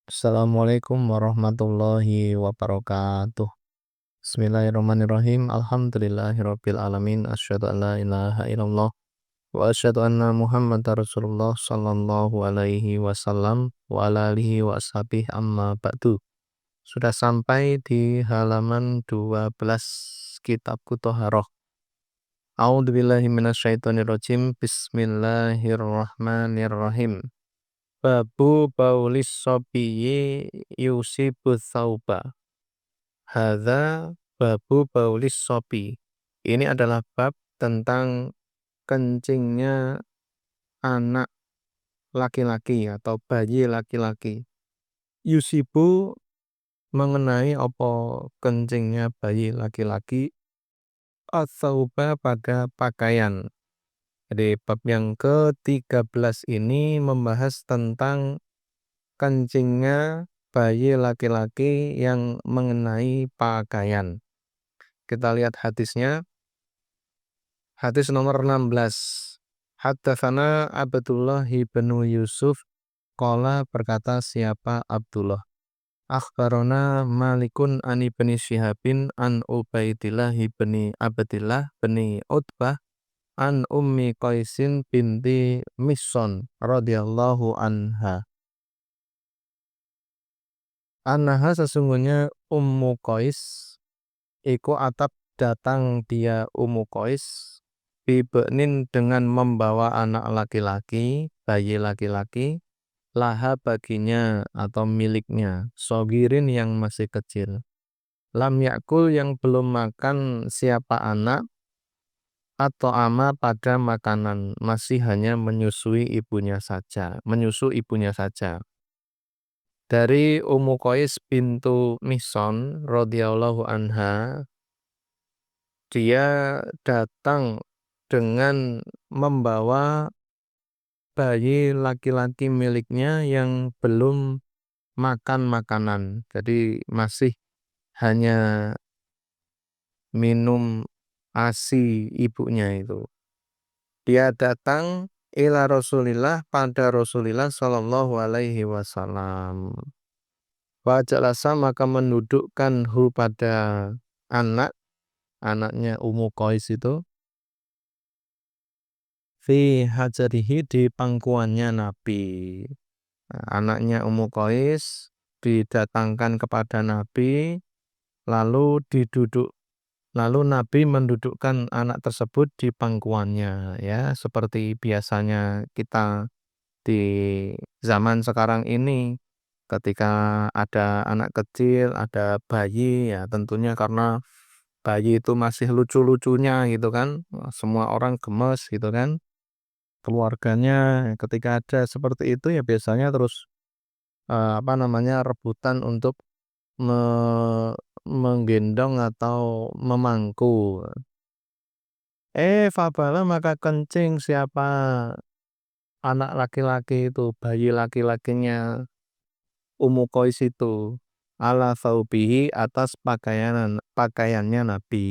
Assalamualaikum warahmatullahi wabarakatuh. Bismillahirrahmanirrahim. Alhamdulillahirabbil alamin. Asyhadu an la ilaha illallah wa asyhadu anna Muhammadar Rasulullah sallallahu alaihi wasallam wa ala alihi wa ashabihi amma ba'du. Sudah sampai di halaman 12 kitabku Thaharah. A'udzubillahi minasyaitonirrajim. Bismillahirrahmanirrahim. Babu baulis sobiyyi yusibus sauba. Hadza babu baulis sobi. Ini adalah bab tentang kencingnya anak laki-laki atau bayi laki-laki. Yusibu mengenai apa kencingnya bayi laki-laki as-sauba pada pakaian. Jadi bab yang ke-13 ini membahas tentang kencingnya bayi laki-laki yang mengenai pakaian. Kita lihat hadisnya. Hadis nomor 16. Haddatsana Abdullah bin Yusuf qala berkata siapa Abdullah. Akhbarona Malikun an ibni Syihabin an Ubaidillah bin Abdillah bin Utbah an Ummi Qaisin binti Misson radhiyallahu anha. Annaha sesungguhnya Ummu Qais iku atap datang dia Ummu Qais bibeknin dengan membawa anak laki-laki, bayi laki-laki, laha baginya atau miliknya, sogirin yang masih kecil. Lam yakul yang belum makan siapa anak, atau ama pada makanan, masih hanya menyusui ibunya saja, menyusu ibunya saja. Dari Ummu Qais bintu Mihson radhiyallahu anha, dia datang dengan membawa bayi laki-laki miliknya yang belum makan makanan. Jadi masih hanya minum ASI ibunya itu. Dia datang ila Rasulillah pada Rasulillah sallallahu alaihi wasallam. Wa jalasa maka mendudukkan hu pada anaknya Ummu Qais itu fi hajarihi di pangkuannya Nabi. Nah, anaknya Ummu Qais didatangkan kepada Nabi lalu Nabi mendudukkan anak tersebut di pangkuannya, ya seperti biasanya kita di zaman sekarang ini ketika ada anak kecil, ada bayi, ya tentunya karena bayi itu masih lucu-lucunya gitu kan, semua orang gemes gitu kan, keluarganya ketika ada seperti itu ya biasanya terus rebutan untuk me menggendong atau memangku. Fabala maka kencing siapa anak laki-laki itu, bayi laki-lakinya Ummu Qais itu, ala thawbihi atas pakaiannya Nabi.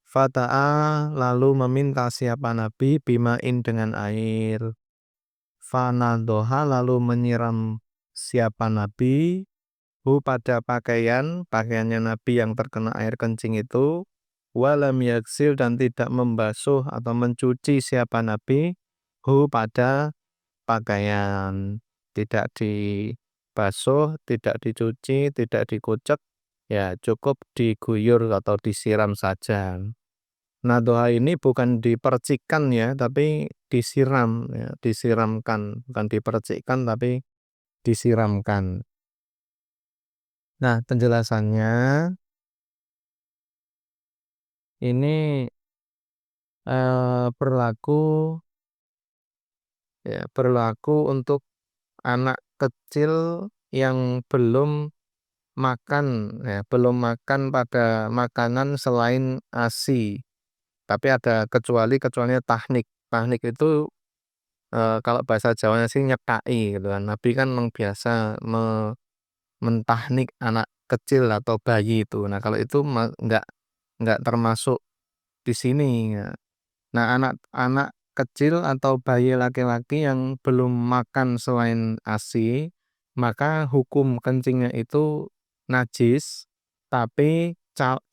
Fata'a lalu meminta siapa Nabi bimain dengan air. Fanadoha lalu menyiram siapa Nabi hu pada pakaiannya Nabi yang terkena air kencing itu. Walam yaksil dan tidak membasuh atau mencuci siapa Nabi hu pada pakaian. Tidak dibasuh, tidak dicuci, tidak dikucek, ya cukup diguyur atau disiram saja. Nadoha ini bukan dipercikkan ya, tapi disiram ya, disiramkan, bukan dipercikkan tapi disiramkan. Nah, penjelasannya ini berlaku untuk anak kecil yang belum makan ya, belum makan pada makanan selain ASI. Tapi ada kecualinya tahnik. Tahnik itu kalau bahasa Jawanya sih nyekai gitu kan. Nabi kan memang biasa mentahnik anak kecil atau bayi itu. Nah, kalau itu enggak termasuk di sini ya. Nah, anak-anak kecil atau bayi laki-laki yang belum makan selain ASI maka hukum kencingnya itu najis, tapi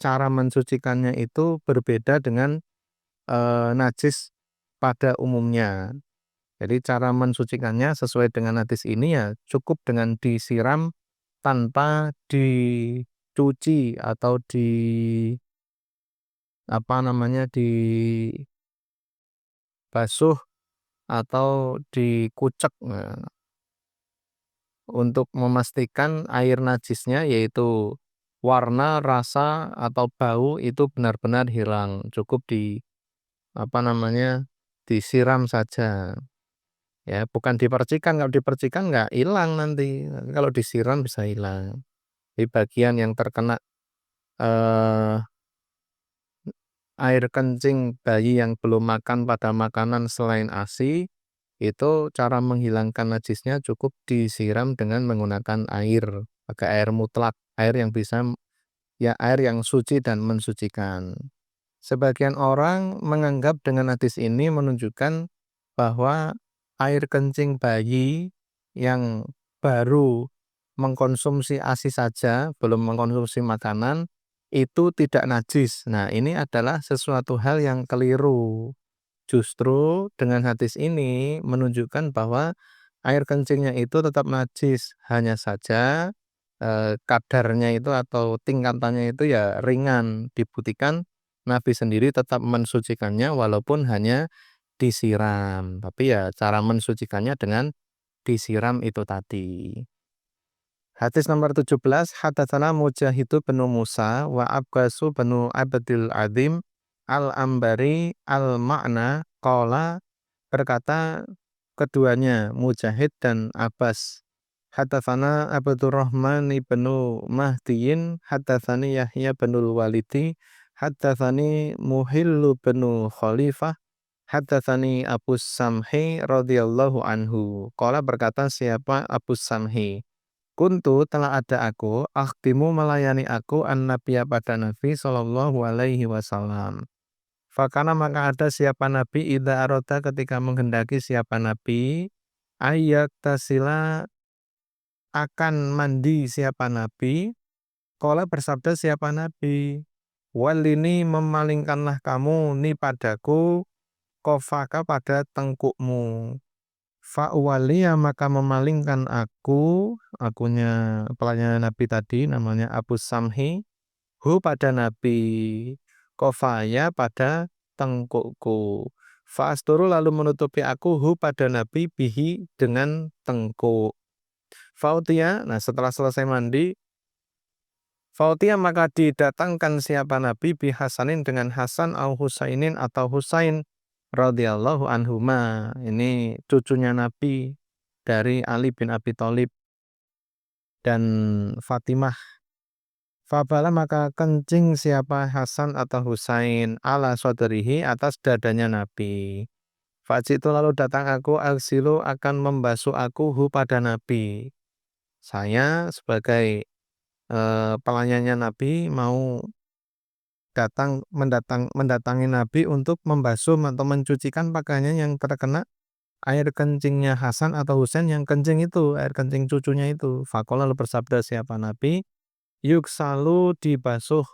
cara mensucikannya itu berbeda dengan najis pada umumnya. Jadi cara mensucikannya sesuai dengan hadis ini ya cukup dengan disiram tanpa dicuci atau apa namanya, dibasuh atau dikucek, untuk memastikan air najisnya yaitu warna, rasa, atau bau itu benar-benar hilang. Cukup apa namanya, disiram saja. Ya, bukan dipercikan, kalau dipercikan nggak hilang nanti, kalau disiram bisa hilang. Di bagian yang terkena eee, air kencing bayi yang belum makan pada makanan selain ASI, itu cara menghilangkan najisnya cukup disiram dengan menggunakan air, pakai air mutlak, air yang bisa ya air yang suci dan mensucikan. Sebagian orang menganggap dengan hadis ini menunjukkan bahwa air kencing bayi yang baru mengkonsumsi ASI saja, belum mengkonsumsi makanan, itu tidak najis. Nah, ini adalah sesuatu hal yang keliru. Justru dengan hadis ini menunjukkan bahwa air kencingnya itu tetap najis, hanya saja, kadarnya itu atau tingkatannya itu ya ringan, dibuktikan Nabi sendiri tetap mensucikannya walaupun hanya disiram, tapi ya cara mensucikannya dengan disiram itu tadi. Hadis nomor 17, hadatsana Mujahidu bin Musa wa Abbasu bin Abdil Azim al-Ambari al-Ma'na qala, berkata keduanya Mujahid dan Abbas, hadatsana Abdurrahman ibnu Mahdiyin hadatsani Yahya binul Walidi hadatsani Muhillu bin Khalifah hadatsani Abu Samhi radhiyallahu anhu. Qala, berkata siapa Abu Samhi, kuntu telah ada aku, akhdimu melayani aku an-nabiyya pada Nabi sallallahu alaihi wasallam. Fakana, maka ada siapa Nabi idza arada ketika menghendaki siapa Nabi ayat tasila akan mandi siapa Nabi, qala bersabda siapa Nabi, walini memalingkanlah kamu ni padaku kofaka pada tengkukmu. Fa'waliya, maka memalingkan akunya pelayan Nabi tadi namanya Abu Samhi, hu pada Nabi, kofaya pada tengkukku. Fa'asturu, lalu menutupi aku hu pada Nabi bihi dengan tengkuk. Fautia, nah setelah selesai mandi, Fautia maka didatangkan siapa Nabi bi Hasanin dengan Hasan au Husainin atau Husain radhiyallahu anhuma. Ini cucunya Nabi dari Ali bin Abi Thalib dan Fatimah. Fabala, maka kencing siapa Hasan atau Husain ala sodrihi atas dadanya Nabi. Fajitu, lalu datang aku alsilu akan membasuh aku hu pada Nabi. Saya sebagai pelayannya Nabi mau mendatangi Nabi untuk membasuh atau mencucikan pakaiannya yang terkena air kencingnya Hasan atau Husain, yang kencing itu air kencing cucunya itu. Faqala, lalu bersabda siapa Nabi, yuksalu dibasuh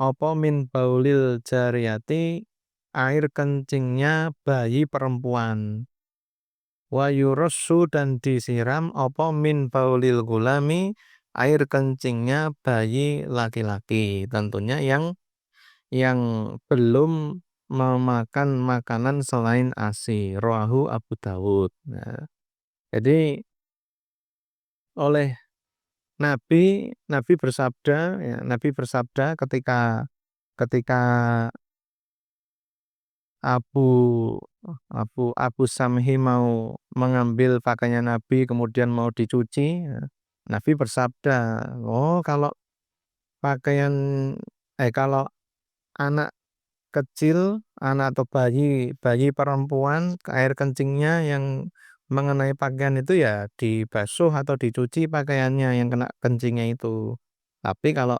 apa min baulil jariyati air kencingnya bayi perempuan, wa yurassu, dan disiram apa min baulil gulami air kencingnya bayi laki-laki, tentunya yang belum memakan makanan selain ASI. Rawahu Abu Dawud. Nah, jadi oleh Nabi bersabda ketika ketika Abu Abu Samhi mau mengambil pakaian Nabi kemudian mau dicuci, Nabi bersabda, "Oh, kalau pakaian kalau anak kecil, anak atau bayi perempuan, air kencingnya yang mengenai pakaian itu ya dibasuh atau dicuci pakaiannya yang kena kencingnya itu. Tapi kalau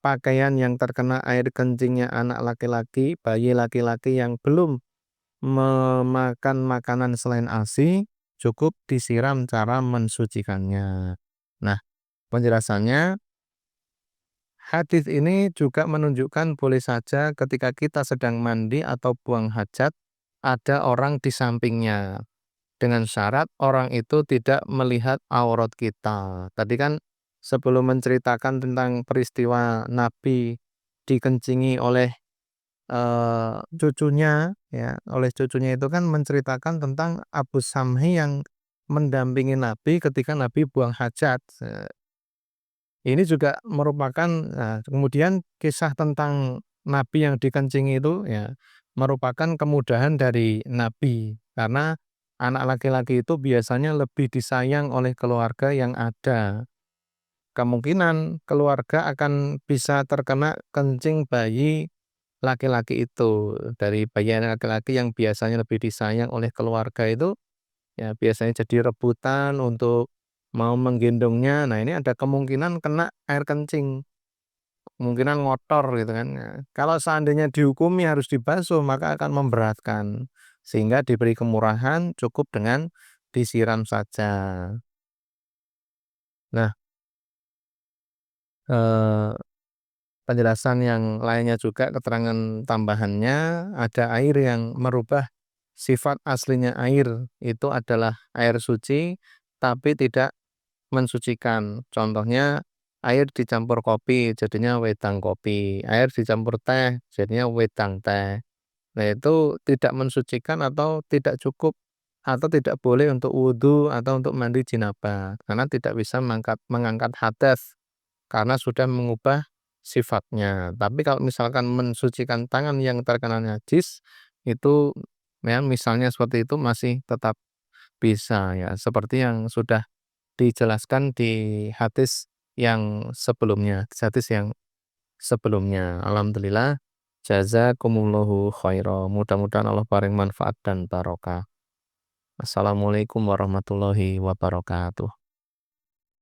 pakaian yang terkena air kencingnya anak laki-laki, bayi laki-laki yang belum memakan makanan selain ASI, cukup disiram cara mensucikannya. Nah, penjelasannya, hadis ini juga menunjukkan boleh saja ketika kita sedang mandi atau buang hajat, ada orang di sampingnya. Dengan syarat orang itu tidak melihat aurat kita. Tadi kan sebelum menceritakan tentang peristiwa Nabi dikencingi oleh, cucunya ya, oleh cucunya itu kan menceritakan tentang Abu Samhi yang mendampingi Nabi ketika Nabi buang hajat. Ini juga merupakan kemudian kisah tentang Nabi yang dikencingi itu ya, merupakan kemudahan dari Nabi. Karena anak laki-laki itu biasanya lebih disayang oleh keluarga yang ada. Kemungkinan keluarga akan bisa terkena kencing bayi laki-laki itu. Dari bayi anak laki-laki yang biasanya lebih disayang oleh keluarga itu, ya biasanya jadi rebutan untuk mau menggendongnya. Nah, ini ada kemungkinan kena air kencing, kemungkinan ngotor gitu kan. Nah, kalau seandainya dihukumi harus dibasuh maka akan memberatkan. Sehingga diberi kemurahan cukup dengan disiram saja. Nah, eee, penjelasan yang lainnya juga keterangan tambahannya, ada air yang merubah sifat aslinya air, itu adalah air suci tapi tidak mensucikan. Contohnya air dicampur kopi jadinya wedang kopi, air dicampur teh jadinya wedang teh. Nah, itu tidak mensucikan atau tidak cukup atau tidak boleh untuk wudhu atau untuk mandi jinabah karena tidak bisa mengangkat hadas karena sudah mengubah sifatnya. Tapi kalau misalkan mensucikan tangan yang terkena najis itu ya misalnya seperti itu masih tetap bisa ya seperti yang sudah dijelaskan di hadis yang sebelumnya, hadis yang sebelumnya. Alhamdulillah, jazakumullahu khairan. Mudah-mudahan Allah paring manfaat dan barokah. Assalamualaikum warahmatullahi wabarakatuh.